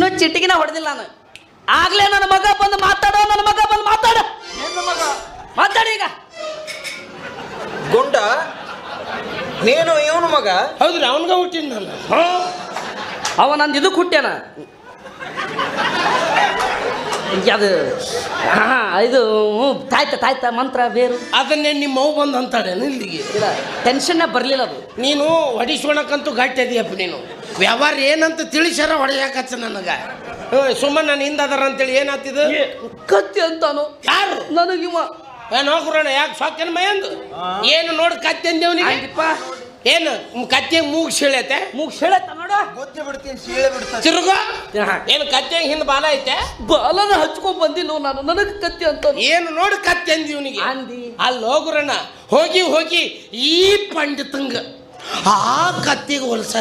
ಇನ್ನೂ ಚಿಟ್ಟಿಗಿನ ಹೊಡೆದಿಲ್ಲ ನಾನು. ಆಗ್ಲೇ ನನ್ನ ಮಗ ಬಂದು ಮಾತಾಡೋ, ನನ್ನ ಮಗ ಬಂದು ಮಾತಾಡ. ಮಾತಾಡಿ ಈಗ. ಗುಂಡ ನೀನು ಇವನು ಮಗ? ಹೌದ್ರಿ, ಅವನ್ಗ ಹುಟ್ಟಿನ ನಾನು. ಅವ ನಂದು ಇದಕ್ಕೆ ಹುಟ್ಟ್ಯಾನ. ಅದು ಇದು ತಾಯ್ತ ಮಂತ್ರ ಬೇರು. ಅದನ್ನೇ ನಿಮ್ಮ ಅವು ಬಂದು ಅಂತಾಡೇನು ಇಲ್ಲಿಗೆ? ಇಲ್ಲ, ಟೆನ್ಷನ್ನೇ ಬರಲಿಲ್ಲ ಅದು. ನೀನು ಹೊಡಿಸ್ಕೊಳಕ್ಕಂತೂ ಗಟ್ಟಿ ಅದೀಯಪ್ಪ ನೀನು. ವ್ಯವಹಾರ ಏನಂತ ತಿಳಿಸ್ಯಾರ ಹೊಡೆಯಾಕಚ್ಚ ನನಗೆ. ಸುಮ್ಮನೆ ನಾನು ಹಿಂದದಾರ ಅಂತೇಳಿ ಏನಾಗ್ತಿದ್ದು? ಕತ್ತಿ ಅಂತಾನು. ಯಾರು? ನನಗಿವ ನೋಡ್ರಣ ಯಾಕೆ ಸೊಕ್ಕನ ಮೈಯಂದು ಏನು ನೋಡಿ ಕತ್ತಿ ಅಂದೇವನಿಗೆ. ಏನು ಕತ್ತಿ ಮೂಗ್ ಸೀಳೈತೆ? ಮೂಗ್ ಸೀಳತ್ತ ನೋಡ. ಗೊತ್ತಿ ಬಿಡ್ತೀನಿ, ಸೀಳೆ ಬಿಡ್ತೀನಿ. ತಿರುಗ ಏನು ಕತ್ತಿ ಹಿಂದೆ ಬಾಲ ಐತೆ? ಬಾಲನ ಹಚ್ಕೊಂಡ್ ಬಂದಿಲ್ಲ ನಾನು. ನನಗೆ ಕತ್ತಿ ಅಂತ ಏನು ನೋಡಿ ಕತ್ತಿ ಅಂದಿವನಿಗೆ ಅಂದಿ. ಅಲ್ಲಿ ಹೋಗ್ರಣ್ಣ, ಹೋಗಿ ಈ ಪಂಡಿತಂಗ ಆ ಕತ್ತಿಗೆ ಹೊಲ್ಸ